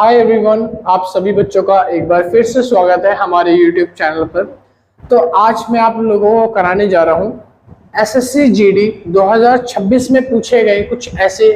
Hi everyone, आप सभी बच्चों का एक बार फिर से स्वागत है हमारे यूट्यूब चैनल पर। तो आज मैं आप लोगों को कराने जा रहा हूँ एसएससी जीडी 2026 में पूछे गए कुछ ऐसे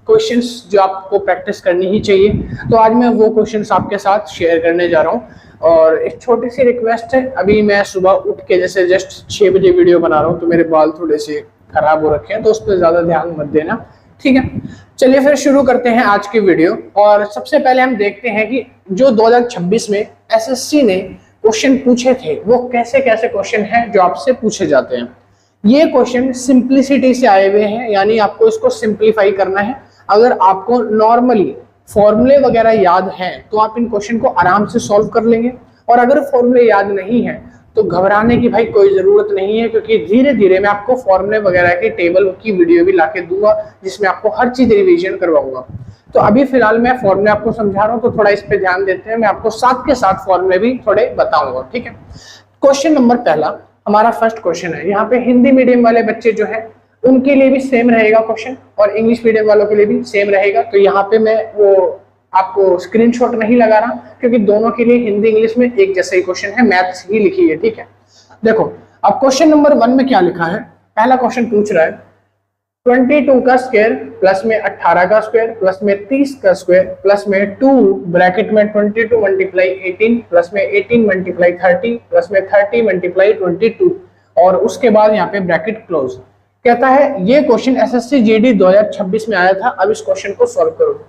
क्वेश्चंस जो आपको प्रैक्टिस करनी ही चाहिए। तो आज मैं वो क्वेश्चंस आपके साथ शेयर करने जा रहा हूँ। और एक छोटी सी रिक्वेस्ट है, अभी मैं सुबह उठ के जैसे जस्ट 6 बजे वीडियो बना रहा हूँ तो मेरे बाल थोड़े से खराब हो रखे हैं, तो उस पर ज्यादा ध्यान मत देना, ठीक है। चलिए फिर शुरू करते हैं आज की वीडियो। और सबसे पहले हम देखते हैं कि जो 2026 में एसएससी ने क्वेश्चन पूछे थे वो कैसे कैसे क्वेश्चन हैं जो आपसे पूछे जाते हैं। ये क्वेश्चन सिंप्लिसिटी से आए हुए हैं, यानी आपको इसको सिंप्लीफाई करना है। अगर आपको नॉर्मली फॉर्मूले वगैरह याद हैं तो आप इन क्वेश्चन को आराम से सॉल्व कर लेंगे, और अगर फॉर्मूले याद नहीं है तो घबराने की भाई कोई जरूरत नहीं है, क्योंकि धीरे धीरे मैं आपको फॉर्मूले वगैरह के टेबल की वीडियो भी लाके दूंगा जिसमें आपको हर चीज रिवीजन करवाऊंगा। तो अभी फिलहाल मैं फॉर्मूले आपको समझा रहा हूँ, तो थोड़ा इस पे ध्यान देते हैं। मैं आपको साथ के साथ फॉर्मूले भी थोड़े बताऊंगा, ठीक है। क्वेश्चन नंबर पहला हमारा फर्स्ट क्वेश्चन है। यहाँ पे हिंदी मीडियम वाले बच्चे जो है उनके लिए भी सेम रहेगा क्वेश्चन, और इंग्लिश मीडियम वालों के लिए भी सेम रहेगा। तो यहाँ पे मैं वो आपको स्क्रीनशॉट नहीं लगा रहा, क्योंकि दोनों के लिए हिंदी इंग्लिश में एक जैसा ही क्वेश्चन है, मैथ्स ही लिखी है, ठीक है। देखो अब क्वेश्चन नंबर 1 में क्या लिखा है। पहला क्वेश्चन पूछ रहा है 22 का स्क्वायर प्लस में 18 का स्क्वायर प्लस में 30 का स्क्वायर प्लस में 2 ब्रैकेट में 22 मल्टीप्लाई 18 प्लस में 18 मल्टीप्लाई 30 प्लस में 30 मल्टीप्लाई 22, और उसके बाद यहाँ पे ब्रैकेट क्लोज। कहता है ये क्वेश्चन एसएससी जीडी 2026 में आया था। अब इस क्वेश्चन को सॉल्व करो।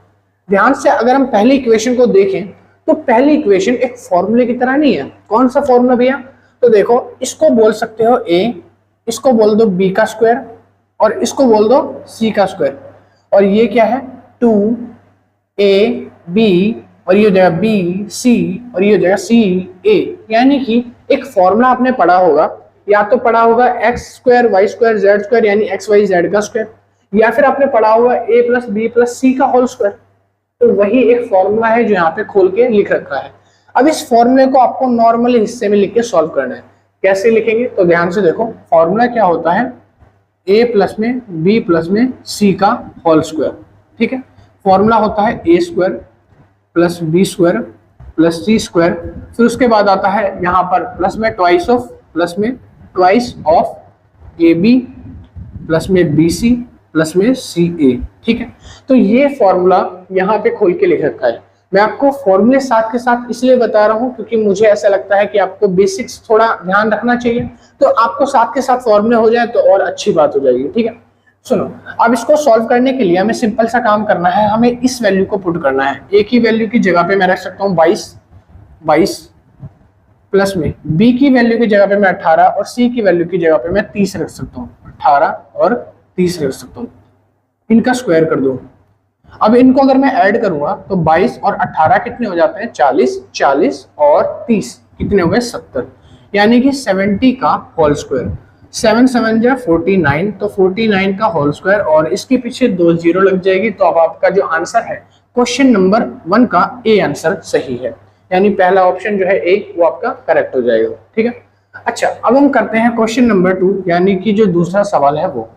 ध्यान से अगर हम पहली इक्वेशन को देखें तो पहली इक्वेशन एक फॉर्मूले की तरह नहीं है। कौन सा फॉर्मूला भैया? तो देखो, इसको बोल सकते हो a, इसको बोल दो b का स्क्वायर, और इसको बोल दो c का स्क्वायर। और ये क्या है? 2ab, और ये हो जाएगा bc, और ये हो जाएगा ca। यानी कि एक फॉर्मूला आपने पढ़ा होगा, या तो पढ़ा होगा x square y square z square यानी x y z का स्क्वायर, या फिर आपने पढ़ा होगा a plus b plus c का होल स्क्वायर। तो वही एक फॉर्मूला है जो यहाँ पे खोल के लिख रखा है। अब इस फॉर्मूले को आपको नॉर्मल हिस्से में लिख के सॉल्व करना है। कैसे लिखेंगे? तो ध्यान से देखो, फॉर्मूला क्या होता है? a प्लस में b प्लस में c का होल स्क्वायर, ठीक है। फॉर्मूला होता है a square plus b square plus c square. फिर उसके बाद आता है यहाँ पर प्लस में ट्वाइस ऑफ ab प्लस में bc प्लस में ca, ठीक है। तो ये फॉर्मूला यहाँ पे खोल के लिख रखा है। मैं आपको फॉर्मूले साथ के साथ इसलिए बता रहा हूँ क्योंकि मुझे ऐसा लगता है कि आपको बेसिक्स थोड़ा ध्यान रखना चाहिए, तो आपको साथ के साथ फॉर्मूले हो जाए तो और अच्छी बात हो जाएगी, ठीक है। सुनो, अब इसको सॉल्व करने के लिए हमें सिंपल सा काम करना है। हमें इस वैल्यू को पुट करना है। ए की वैल्यू की जगह पे मैं रख सकता हूँ 22 प्लस में बी की वैल्यू की जगह पे मैं 18 और सी की वैल्यू की जगह पे मैं 30 रख सकता हूँ। 18 और 30 रख सकता हूँ। इनका स्क्वायर कर दो। अब इनको अगर मैं ऐड करूंगा तो 22 और 18 कितने हो जाते हैं? 40 और 30 कितने हो गए? 70, यानी कि 70 का होल स्क्वायर। 7 7 जा 49, तो 49 का होल स्क्वायर, और इसके पीछे 2 0 लग जाएगी। तो अब आपका जो आंसर है क्वेश्चन नंबर 1 का ए आंसर सही है, यानी पहला ऑप्शन जो है ए वो आपका करेक्ट हो जाएगा, ठीक है। अच्छा, अब हम करते हैं क्वेश्चन नंबर 2, यानी कि जो दूसरा सवाल है वो।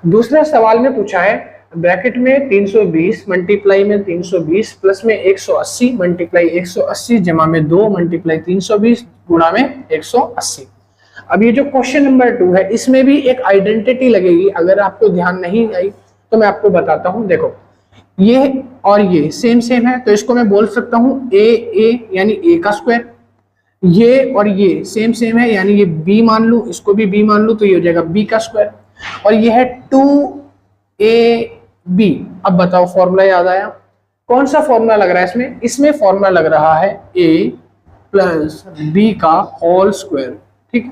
दूसरे सवाल में पूछा है ब्रैकेट में 320 मल्टीप्लाई में 320 प्लस में 180 मल्टीप्लाई 180 जमा में 2 मल्टीप्लाई 320 गुणा में 180। अब ये जो क्वेश्चन नंबर 2 है इसमें भी एक आइडेंटिटी लगेगी। अगर आपको ध्यान नहीं आई तो मैं आपको बताता हूं। देखो, ये और ये सेम है, तो इसको मैं बोल सकता हूं a यानी a का स्क्वायर। ये और ये सेम है, यानी ये b मान लू, इसको भी b मान लू, तो ये हो जाएगा b का स्क्वायर। और ये है 2ab। अब बताओ, फॉर्मूला याद आया? कौन सा फॉर्मूला लग रहा है इसमें? इसमें फॉर्मूला लग रहा है a प्लस b का होल स्क्वायर, ठीक है।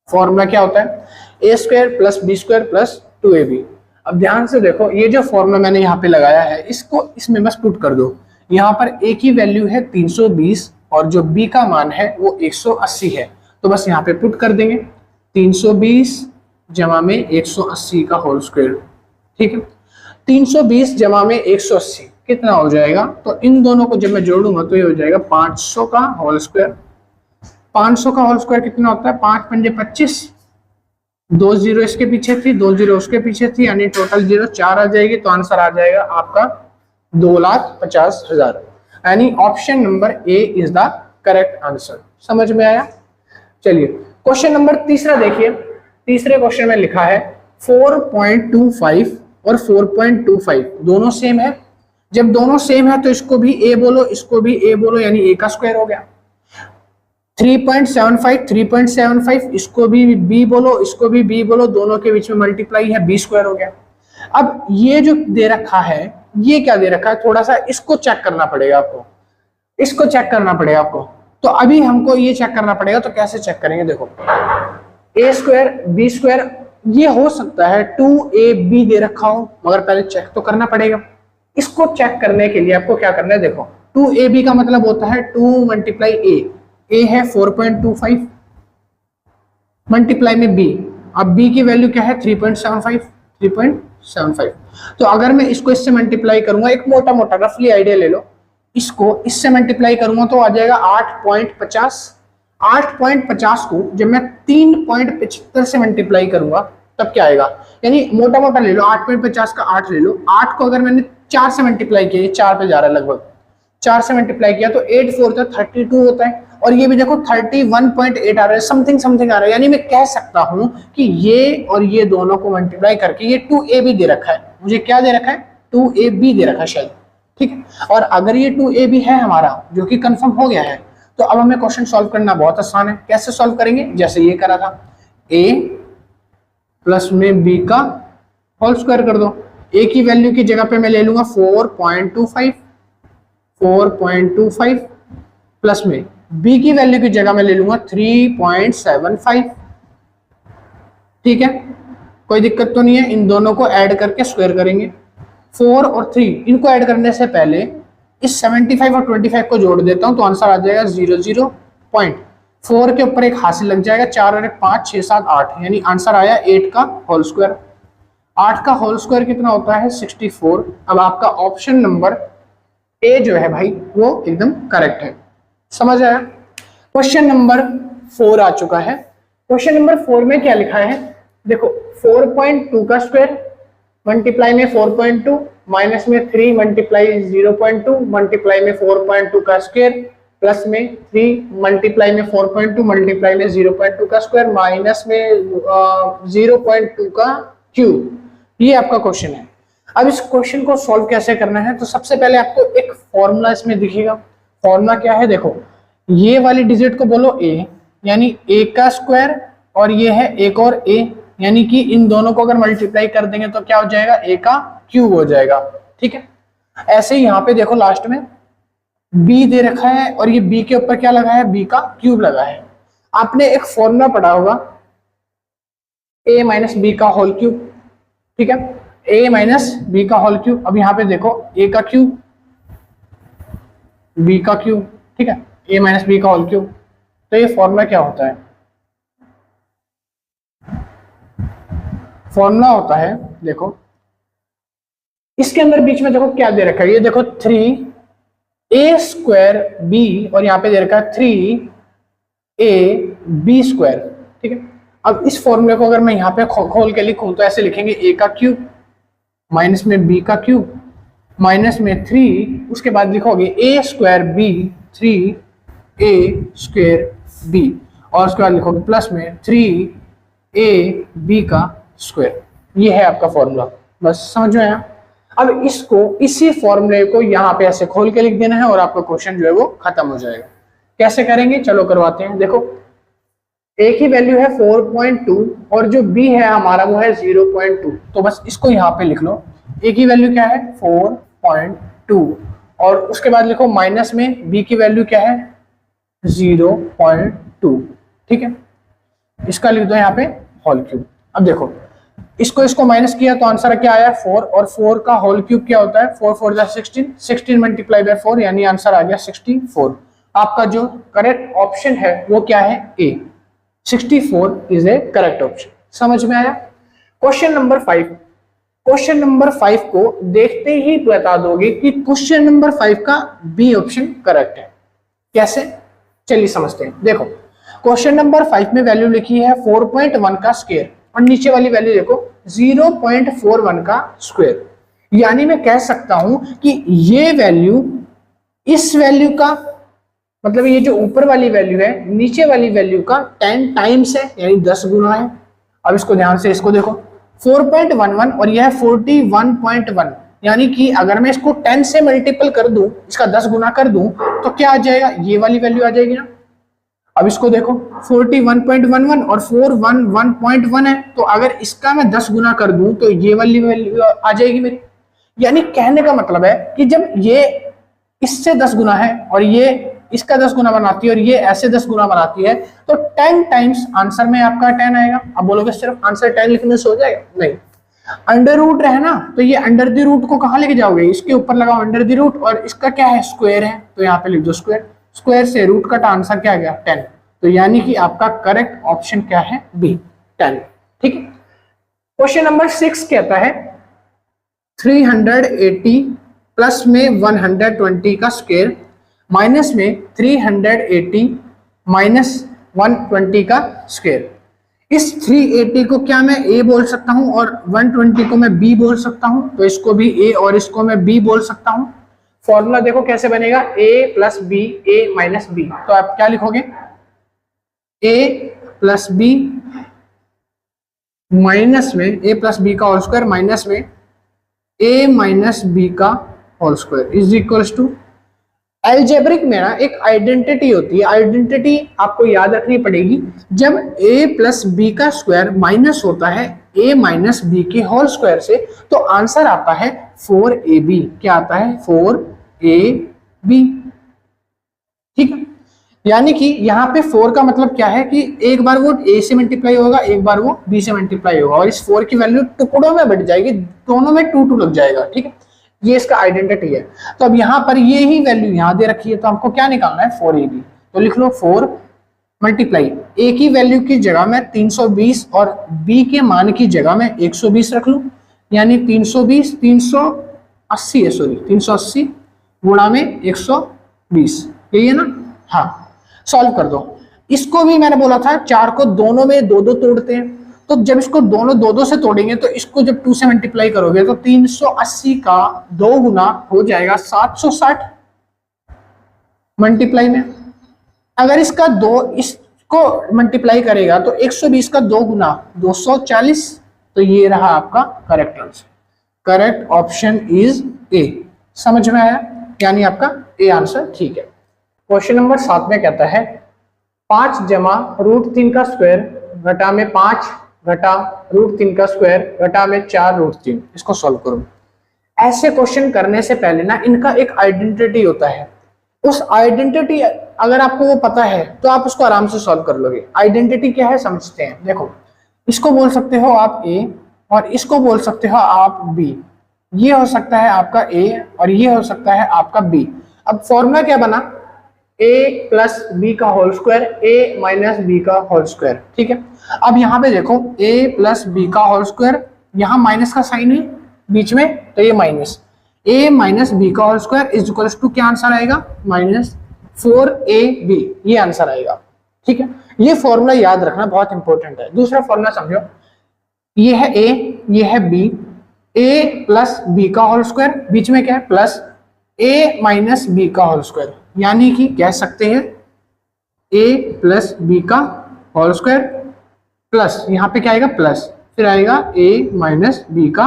फॉर्मूला क्या होता है? a square plus b square plus 2ab। अब ध्यान से देखो, ये जो फॉर्मूला मैंने यहाँ पे लगाया है इसको इसमें बस पुट कर दो। यहाँ पर a की वैल्यू है 320 और जो b का मान है वो 180 है, तो बस यहाँ पे पुट कर देंगे 320 जमा में 180 का होल स्क्वायर, ठीक है। 320 जमा में 180 कितना हो जाएगा? तो इन दोनों को जब मैं जोड़ूंगा तो ये हो जाएगा 500 का होल स्क्वायर। 500 का होल स्क्वायर कितना होता है? 5 पंजे 25, 2 0 इसके पीछे थी, 2 0 उसके पीछे थी, यानी टोटल 0 4 आ जाएगी। तो आंसर आ जाएगा आपका 2,50,000। यानी option number A is the correct answer. समझ में आया? चलिए क्वेश्चन नंबर तीसरा देखिए। तीसरे क्वेश्चन में लिखा है 4.25 और 4.25 दोनों सेम है। जब दोनों सेम है तो इसको भी ए बोलो, इसको भी ए बोलो, यानी ए का स्क्वायर हो गया। 3.75 इसको भी बी बोलो, इसको भी बी बोलो, दोनों के बीच में मल्टीप्लाई है, बी स्क्वायर हो गया। अब ये जो दे रखा है, ये क्या दे रखा है, थोड़ा सा इसको चेक करना पड़ेगा आपको, इसको चेक करना पड़ेगा आपको। तो अभी हमको ये चेक करना पड़ेगा, तो कैसे चेक करेंगे? देखो ए स्क्वायर बी स्क्वायर, ये हो सकता है 2ab दे रखा हो, मगर पहले चेक तो करना पड़ेगा। इसको चेक करने के लिए आपको क्या करना है, देखो 2ab का मतलब होता है 2 × a है 4.25 मल्टीप्लाई में b, अब b की वैल्यू क्या है 3.75। तो अगर मैं इसको इससे मल्टीप्लाई करूंगा, एक मोटा मोटा रफली आइडिया ले लो, इसको इससे मल्टीप्लाई करूंगा तो आ जाएगा 8.50। 8.50 को जब मैं 3.75 से मल्टीप्लाई करूंगा तब क्या आएगा, यानी मोटा मोटा ले लो, 8.50 का 8 ले लो, 8 को अगर मैंने 4 से मल्टीप्लाई किया, 4 पे जा रहा है लगभग, 4 से मल्टीप्लाई किया तो 8 4 32 होता है, और ये भी देखो 31.8 आ रहा है, समथिंग समथिंग आ रहा है। यानी मैं कह सकता हूं कि ये और ये दोनों को मल्टीप्लाई करके ये 2ab दे रखा है, मुझे क्या दे रखा है, 2ab दे रखा है शायद, ठीक है। और अगर ये 2ab है हमारा, जो कि कंफर्म हो गया है, तो अब हमें क्वेश्चन सॉल्व करना बहुत आसान है। कैसे सॉल्व करेंगे? जैसे ये करा था, a प्लस में b का होल स्क्वायर कर दो। a की वैल्यू की जगह पे मैं ले लूंगा 4.25 प्लस में b की वैल्यू की जगह में ले लूंगा 3.75, ठीक है, कोई दिक्कत तो नहीं है। इन दोनों को ऐड करके स्क्वायर करेंगे। 4 और 3 इनको ऐड करने से पहले इस 75 और 25 को जोड़ देता हूं, तो आंसर आ जाएगा 0 पॉइंट। 4 के ऊपर एक हासिल लग जाएगा, 4 और 1 5 6 7 8, यानी आंसर आया 8 का होल स्क्वायर। 8 का होल स्क्वायर कितना होता है 64। अब आपका ऑप्शन नंबर ए जो है भाई वो एकदम करेक्ट है। समझ आया? क्वेश्चन नंबर 4 आ चुका है। क्वेश्चन नंबर 4 में क्या लिखा है, देखो 4.2 का स्क्वायर मल्टीप्लाई में 4.2 माइनस में 3 मल्टीप्लाई 0.2 मल्टीप्लाई में 4.2 का स्क्वायर प्लस में 3 मल्टीप्लाई में 4.2 मल्टीप्लाई में 0.2 का स्क्वायर माइनस में 0.2 का क्यूब। ये आपका क्वेश्चन है। अब इस क्वेश्चन को सॉल्व कैसे करना है, तो सबसे पहले आपको एक फॉर्मूला इसमें दिखेगा। फॉर्मूला क्या है, देखो ये वाली डिजिट को बोलो a, यानी a का स्क्वायर, और ये है एक और a, यानी कि इन दोनों को अगर मल्टीप्लाई कर देंगे तो क्या हो जाएगा, a का क्यूब हो जाएगा, ठीक है। ऐसे ही यहाँ पे देखो लास्ट में b दे रखा है, और ये b के ऊपर क्या लगा है, b का क्यूब लगा है। आपने एक फॉर्मूला पढ़ा होगा a माइनस बी का होल क्यूब, ठीक है, a माइनस बी का होल क्यूब। अब यहाँ पे देखो a का क्यूब b का क्यूब, ठीक है, a माइनस बी का होल क्यूब। तो ये फॉर्मूला क्या होता है, फॉर्मूला होता है, देखो इसके अंदर बीच में देखो क्या दे रखा है, ये देखो 3a स्क्वायर b, और यहाँ पे दे रखा है 3ab स्क्वायर, ठीक है। अब इस फॉर्मूले को अगर मैं यहाँ पे खोल के लिखूं तो ऐसे लिखेंगे a का क्यूब माइनस में b का क्यूब माइनस में 3, उसके बाद लिखोगे a square b 3a square b, और उसके बाद लिखोगे प्लस में 3ab का स्क्वायर। ये है आपका फॉर्मूला, बस समझ में आया। अब इसको, इसी फॉर्मूले को यहाँ पे ऐसे खोल के लिख देना है और आपका क्वेश्चन जो है वो खत्म हो जाएगा। कैसे करेंगे, चलो करवाते हैं। देखो a की वैल्यू है 4.2 और जो b है हमारा वो है 0.2, तो बस इसको यहाँ पे लिख लो। a की वैल्यू क्या है 4.2, और उसके बाद लिखो माइनस में b की वैल्यू क्या है 0.2, ठीक है। इसका लिख दो यहाँ पे होल क्यूब। अब देखो इसको माइनस किया तो आंसर क्या आया 4, और 4 का होल क्यूब क्या होता है 4 4 16, 16 मल्टीप्लाई बाय 4, यानी आंसर आ गया 64। आपका जो करेक्ट ऑप्शन है वो क्या है ए, 64 इज ए करेक्ट ऑप्शन। समझ में आया? क्वेश्चन नंबर 5, क्वेश्चन नंबर 5 को देखते ही बता दोगे कि क्वेश्चन नंबर 5 का बी ऑप्शन करेक्ट है। कैसे, चलिए समझते हैं। देखो क्वेश्चन नंबर 5 में वैल्यू लिखी है 4.1 का स्क्वायर, और नीचे वाली वैल्यू देखो 0.41 का स्क्वायर, यानी मैं कह सकता हूं कि ये वैल्यू इस वैल्यू का मतलब ये जो ऊपर वाली वैल्यू है नीचे वाली वैल्यू का 10 टाइम्स है, यानी 10 गुना है। अब इसको ध्यान से इसको देखो, 4.11 और यह 41.1, यानी कि अगर मैं इसको 10 से मल्टीपल कर दूं, इसका 10 गुना कर दूं, तो क्या आ जाएगा, ये वाली वैल्यू आ जाएगी ना। अब इसको देखो 41.11 और 411.1 है, तो अगर इसका मैं 10 गुना कर दूं तो ये वाली वैल्यू आ जाएगी मेरी। यानी कहने का मतलब है कि जब ये इससे 10 गुना है और ये इसका 10 गुना बनाती है और ये ऐसे 10 गुना बनाती है, तो 10 टाइम्स आंसर में आपका 10 आएगा। अब बोलोगे सिर्फ आंसर 10 लिखने से हो जाएगा? नहीं, अंडर रूट है ना, तो ये अंडर द रूट को कहाँ लेके जाओगे, इसके ऊपर लगाओ अंडर द रूट, और इसका क्या है, स्क्वायर है, तो यहाँ पे लिख दो स्क्वायर, स्क्वायर से रूट कट, आंसर क्या गया 10। तो यानी कि आपका करेक्ट ऑप्शन क्या है, बी 10। ठीक है। क्वेश्चन नंबर 6 कहता है 380 प्लस में 120 का स्क्वायर माइनस में 380 माइनस 120 का स्क्वायर। इस 380 को क्या मैं a बोल सकता हूं और 120 को मैं b बोल सकता हूं, तो इसको भी a और इसको मैं b बोल सकता हूं। फॉर्मूला देखो कैसे बनेगा, a plus B, a minus B, तो आप क्या लिखोगे, a प्लस बी माइनस में a प्लस बी का होल स्क्वायर माइनस में a माइनस बी का whole square is equals to, algebraic में ना एक आइडेंटिटी होती है, आइडेंटिटी आपको याद रखनी पड़ेगी। जब a प्लस बी का स्क्वायर माइनस होता है a माइनस बी के होल स्क्वायर से, तो आंसर आता है 4ab। क्या आता है, 4ab। ठीक है, यानी कि यहाँ पे 4 का मतलब क्या है कि एक बार वो a से मल्टीप्लाई होगा, एक बार वो b से मल्टीप्लाई होगा, और इस 4 की वैल्यू टुकड़ों में बढ़ जाएगी, दोनों में 2 लग जाएगा। ठीक है, ये इसका आइडेंटिटी है। तो अब यहाँ पर ये ही वैल्यू यहाँ दे रखी है, तो हमको क्या निकालना है, 4ab। तो लिख लो 4 मल्टीप्लाई a की वैल्यू की जगह में 320 और b के मान की जगह में 120 रख लूं, यानी 320 380 है, सॉरी 380 गुणा में 120, यही है ना। हाँ, सॉल्व कर दो। इसको भी मैंने बोला था 4 को दोनों में 2-2 तोड़ते हैं, तो जब इसको दोनों 2-2 से तोड़ेंगे तो इसको जब 2 से मल्टीप्लाई करोगे तो 380 का 2 गुना हो जाएगा 760 मल्टीप्लाई में। अगर इसका 2 इसको मल्टीप्लाई करेगा तो 120 का 2 गुना 240, तो ये रहा आपका correct answer. Correct option is a. समझ में आया, यानी आपका ए आंसर ठीक है। क्वेश्चन नंबर 7 में कहता है 5 जमा √3 का स्क्वायर घटा में 5 घटा √3 का स्क्वायर घटा में 4 √3, इसको सॉल्व करो। ऐसे क्वेश्चन करने से पहले ना इनका एक आइडेंटिटी होता है, उस आइडेंटिटी अगर आपको वो पता है तो आप उसको आराम से सॉल्व कर लोगे। आइडेंटिटी क्या है समझते हैं। देखो, इसको बोल सकते हो आप a और इसको बोल सकते हो आप b। ये हो सकता है आपका a और ये हो सकता है आपका b। अब फॉर्मूला क्या बना, a प्लस बी का whole square, a minus B का होल स्क्वायर। ठीक है, अब यहाँ पे देखो a प्लस बी का होल स्क्वायर, यहाँ माइनस का साइन है बीच में, तो ये माइनस a माइनस बी का whole square is equal to क्या आंसर आएगा, -4ab, ये आंसर आएगा। ठीक है, ये फॉर्मूला याद रखना बहुत इंपॉर्टेंट है। दूसरा फॉर्मूला समझो, ये है a, ये है b, a प्लस बी का होल स्क्वायर, बीच में क्या है प्लस a माइनस बी का होल स्क्वायर, यानी कि कह सकते हैं a प्लस बी का होल स्क्वायर प्लस यहाँ पे क्या आएगा प्लस, फिर आएगा a माइनस बी का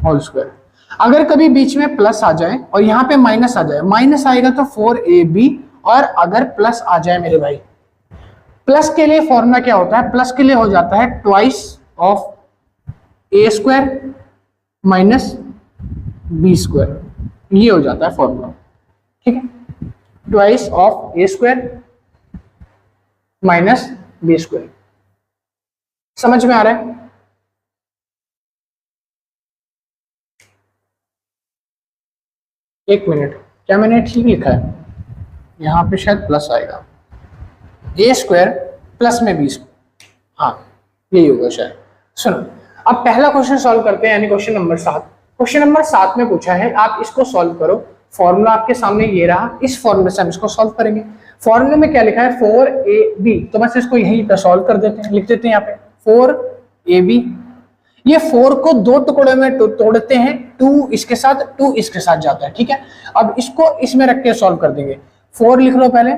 होल स्क्वायर। अगर कभी बीच में प्लस आ जाए और यहाँ पे माइनस आ जाए, माइनस आएगा तो 4ab, और अगर प्लस आ जाए मेरे भाई, प्लस के लिए फॉर्मूला क्या होता है, प्लस के लिए हो जाता है twice of a square minus B square, ये हो जाता है फॉर्मूला। ठीक है, twice of a square minus B square. समझ में आ रहा है। एक मिनट, क्या मैंने ठीक लिखा है, यहाँ पे शायद प्लस आएगा, a स्क्वायर प्लस में बी स्क्वायर, हाँ यही होगा शायद। सुनो, अब पहला क्वेश्चन सॉल्व करते हैं, यानी क्वेश्चन नंबर 7। क्वेश्चन नंबर 7 में पूछा है आप इसको सॉल्व करो। फॉर्मूला आपके सामने ये रहा, इस फॉर्मूले से हम इसको सॉल्व करेंगे। फॉर्मूले में क्या लिखा है 4ab, तो बस इसको यहीं पे सॉल्व कर देते हैं, लिख देते हैं यहाँ पे 4ab। ये 4 को दो टुकड़ों में तोड़ते हैं, 2 इसके साथ 2 इसके साथ जाता है, ठीक है। अब इसको इसमें रख के सॉल्व कर देंगे। 4 लिख लो पहले,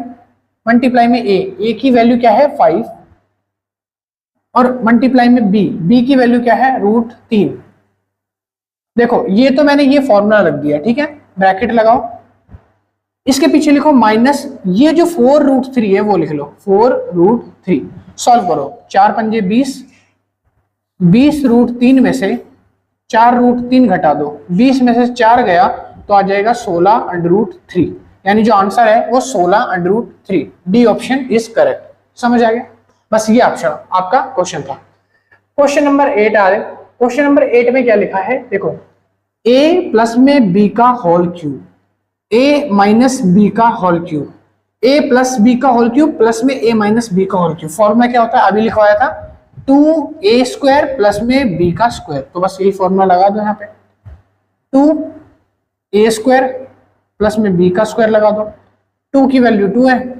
मल्टीप्लाई में ए की वैल्यू क्या है 5, और मल्टीप्लाई में बी की वैल्यू क्या है √3। देखो ये तो मैंने ये फॉर्मूला रख दिया, ठीक है, ब्रैकेट लगाओ, इसके पीछे लिखो माइनस ये जो 4√3 है वो लिख लो 4√3। सॉल्व करो, 4 पंजे 20, 20√3 में से 4√3 घटा दो, 20 में से 4 गया तो आ जाएगा 16√3, यानी जो आंसर है वो 16√3। D option is correct. समझ आ गया? बस ये ऑप्शन आपका क्वेश्चन था। क्वेश्चन नंबर 8 आ रहे। क्वेश्चन नंबर 8 में क्या लिखा है, देखो a प्लस में b का whole cube, a minus b का whole cube, a plus b का होल क्यूब प्लस में a माइनस b का होल क्यूब। फॉर्मूला क्या होता है, अभी लिखवाया था 2a² प्लस में b का स्क्वायर। तो बस यही फॉर्मूला लगा दो यहाँ पे, 2a² प्लस में b का स्क्वायर लगा दो। 2 की वैल्यू 2 है,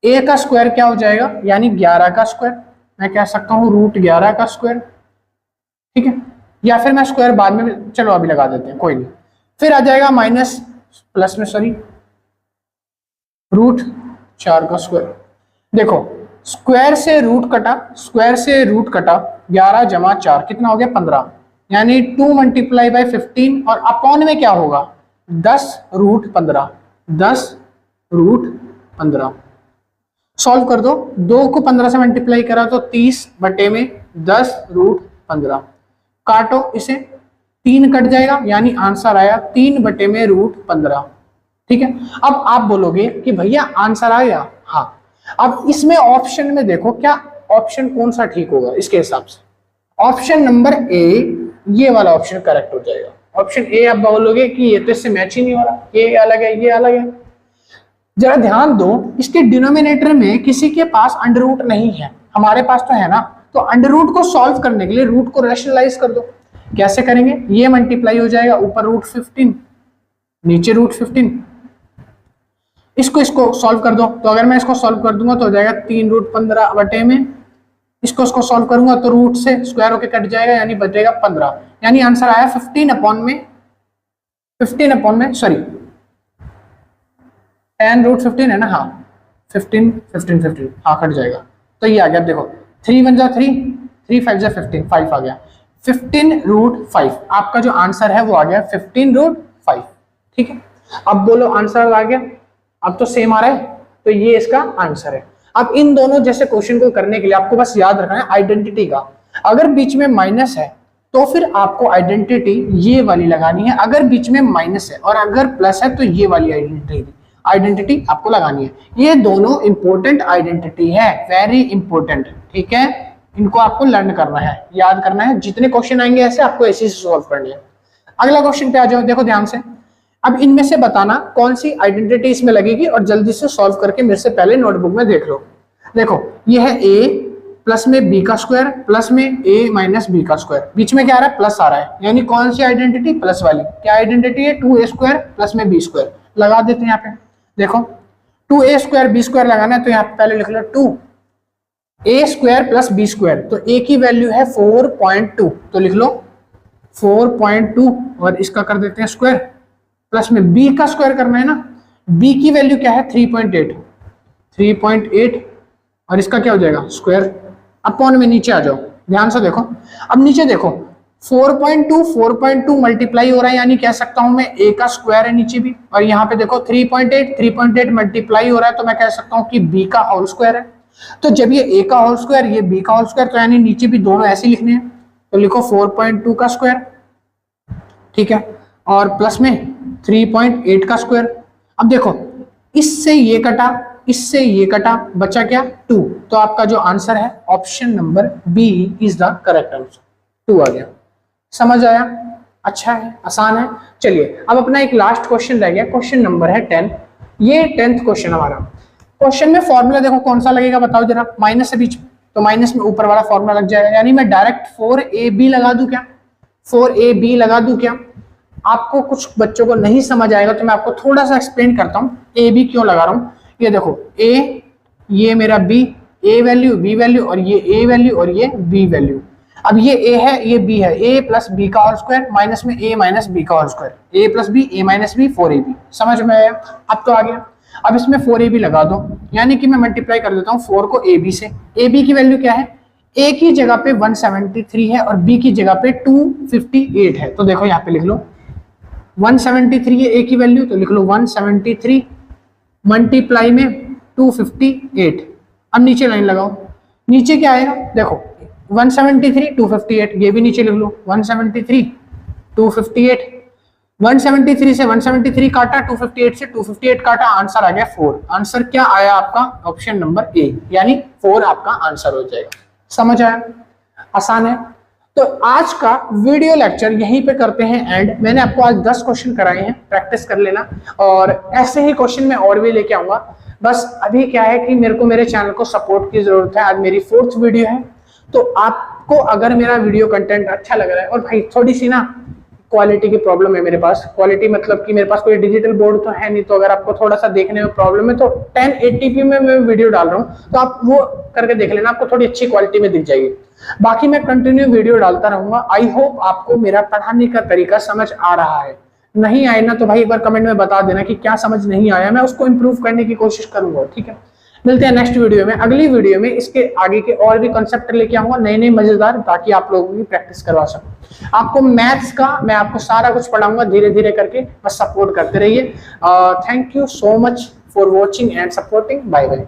a का स्क्वायर क्या हो जाएगा, यानी 11 का स्क्वायर। मैं कह सकता हूँ √11 का स्क्वायर, ठीक है, या फिर मैं स्क्वायर बाद में, चलो अभी लगा देते हैं, कोई नहीं। फिर आ जाएगा माइनस प्लस में सॉरी √4 का स्क्वायर। देखो स्क्वायर से रूट कटा, स्क्वायर से रूट कटा, 11 जमा 4 कितना हो गया 15, यानी 2 मल्टीप्लाई बाय 15 और अपॉन में क्या होगा 10√15, 10√15। सॉल्व कर दो, 2 को 15 से मल्टीप्लाई करा तो 30 बटे में 10√15। काटो इसे, 3 कट जाएगा, यानी आंसर आया 3 बटे में √15, ठीक है। अब आप बोलोगे कि भैया आंसर आ गया, हाँ। अब इसमें ऑप्शन में देखो क्या ऑप्शन कौन सा ठीक होगा, इसके हिसाब से ऑप्शन नंबर ए, ये वाला ऑप्शन करेक्ट हो जाएगा। ऑप्शन ए आप बोलोगे कि ये तो इससे मैच ही नहीं हो रहा, ये अलग है ये अलग है। जरा ध्यान दो, इसके डिनोमिनेटर में किसी के पास अंडर रूट नहीं है, हमारे पास तो है ना। तो अंडर रूट को सॉल्व करने के लिए रूट को रैशनलाइज कर दो। कैसे करेंगे, ये मल्टीप्लाई हो जाएगा, ऊपर √15 नीचे √15, इसको सॉल्व कर दो। तो अगर मैं इसको सॉल्व कर दूंगा तो हो जाएगा 3√15 बटे में, इसको सॉल्व करूंगा तो रूट से स्क्वायर होके कट जाएगा, यानी बचेगा 15, यानी आंसर आया 15 अपॉन में सॉरी 10√15 है ना, हाँ 15 हाँ कट जाएगा। तो ये आ गया, देखो 3 1 जा 3, 3 5 जा 15, 5 आ गया, 15√5 आपका जो आंसर है वो आ गया 15√5, ठीक है। अब बोलो आंसर आ गया, अब तो सेम आ रहा है, तो ये इसका आंसर है। अब इन दोनों जैसे क्वेश्चन को करने के लिए आपको बस याद रखना है आइडेंटिटी का, अगर बीच में माइनस है तो फिर आपको आइडेंटिटी ये वाली लगानी है, अगर बीच में माइनस है और अगर प्लस है तो ये वाली आइडेंटिटी आपको लगानी है। ये दोनों इंपॉर्टेंट आइडेंटिटी है, वेरी इंपॉर्टेंट, ठीक है। इनको आपको लर्न करना है, याद करना है, जितने क्वेश्चन आएंगे ऐसे आपको ऐसे सॉल्व करने हैं। अगला क्वेश्चन पे आ जाओ, देखो ध्यान से। अब इनमें से बताना कौन सी आइडेंटिटी इसमें लगेगी और जल्दी से सॉल्व करके मेरे से पहले नोटबुक में देख लो। देखो ये है a प्लस में b का स्क्वायर प्लस में a माइनस b का स्क्वायर, बीच में क्या आ रहा है प्लस आ रहा है, यानी कौन सी आइडेंटिटी प्लस वाली। क्या आइडेंटिटी है 2a² प्लस में b स्क्वायर, लगा देते हैं यहाँ पे। देखो 2a² b² लगाना है तो यहाँ पे पहले लिख लो 2a² प्लस b², तो a की वैल्यू है 4.2, तो लिख लो 4.2 और इसका कर देते हैं स्क्वायर, प्लस में b का स्क्वायर करना है ना, b की वैल्यू क्या है 3.8 और इसका क्या हो जाएगा स्क्वायर, अपॉन में नीचे आ जाओ, ध्यान से देखो। अब नीचे देखो 4.2 मल्टीप्लाई हो रहा है, यानी कह सकता हूं मैं a का स्क्वायर है नीचे भी, और यहाँ पे देखो 3.8 मल्टीप्लाई हो रहा है, तो मैं कह सकता हूँ कि b का होल स्क्वायर है। तो जब ये a का होल स्क्वायर ये b का होल स्क्वायर, तो यानी नीचे भी दोनों ऐसे लिखने हैं, तो लिखो 4.2 का स्क्वायर, ठीक है, और प्लस में 3.8 का स्क्वायर। अब देखो इससे ये कटा इससे ये कटा, बचा क्या 2, तो आपका जो आंसर है option number B is the correct answer, 2 आ गया। समझ आया, अच्छा है, आसान है। चलिए अब अपना एक लास्ट क्वेश्चन रह गया, क्वेश्चन नंबर है 10। ये 10th क्वेश्चन हमारा। क्वेश्चन में फॉर्मूला देखो कौन सा लगेगा बताओ जरा, माइनस है बीच में, तो माइनस में ऊपर वाला फॉर्मूला लग जाएगा, यानी मैं डायरेक्ट 4ab लगा दूं क्या, 4ab लगा दूं क्या। आपको कुछ बच्चों को नहीं समझ आएगा तो मैं आपको थोड़ा सा एक्सप्लेन करता हूँ ए बी क्यों लगा रहा हूँ। ये देखो ए, ये मेरा बी, ए वैल्यू बी वैल्यू और ये ए वैल्यू और ये बी वैल्यू। अब ये a है, ये b है, a प्लस बी का होल स्क्वायर माइनस में a माइनस बी का whole square, a plus B, a minus B, 4ab। समझ में आया? अब तो आ गया। अब इसमें 4ab लगा दो, यानी कि मैं मल्टीप्लाई कर देता हूँ 4 को ab से। ab की वैल्यू क्या है? a की जगह पे 173 है और b की जगह पे 258 है। तो देखो यहाँ पे लिख लो 173 है a की वैल्यू, तो लिख लो 173 मल्टीप्लाई में 258। अब नीचे लाइन लगाओ, नीचे क्या आएगा? देखो 173 258, ये भी नीचे लिख लो 173 258। 173 से 173 काटा, 258 से 258 काटा, आंसर आ गया 4। आंसर क्या आया आपका? ऑप्शन नंबर ए, यानी 4 आपका आंसर हो जाएगा। समझ आया? आसान है। तो आज का वीडियो लेक्चर यहीं पे करते हैं एंड। मैंने आपको आज 10 क्वेश्चन कराए हैं, प्रैक्टिस कर लेना, और ऐसे ही क्वेश्चन मैं और भी लेके आऊंगा। बस अभी क्या है कि मेरे को मेरे चैनल को सपोर्ट की जरूरत है। आज मेरी 4th वीडियो है, तो आपको अगर मेरा वीडियो कंटेंट अच्छा लग रहा है, और भाई थोड़ी सी ना क्वालिटी की प्रॉब्लम है मेरे पास, क्वालिटी मतलब कि मेरे पास कोई डिजिटल बोर्ड तो है नहीं, तो अगर आपको थोड़ा सा देखने में प्रॉब्लम है तो 1080p में मैं वीडियो डाल रहा हूँ, तो आप वो करके देख लेना, आपको थोड़ी अच्छी क्वालिटी में दिख जाएगी। बाकी मैं कंटिन्यू वीडियो डालता रहूंगा। आई होप आपको मेरा पढ़ाने का तरीका समझ आ रहा है। नहीं आए ना तो भाई एक बार कमेंट में बता देना कि क्या समझ नहीं आया, मैं उसको इंप्रूव करने की कोशिश करूंगा। ठीक है, मिलते हैं नेक्स्ट वीडियो में। अगली वीडियो में इसके आगे के और भी कंसेप्ट लेके आऊंगा, नए नए मजेदार, ताकि आप लोगों की प्रैक्टिस करवा सकूं। आपको मैथ्स का मैं आपको सारा कुछ पढ़ाऊंगा धीरे धीरे करके, बस सपोर्ट करते रहिए। Thank you so much for watching and supporting. Bye bye.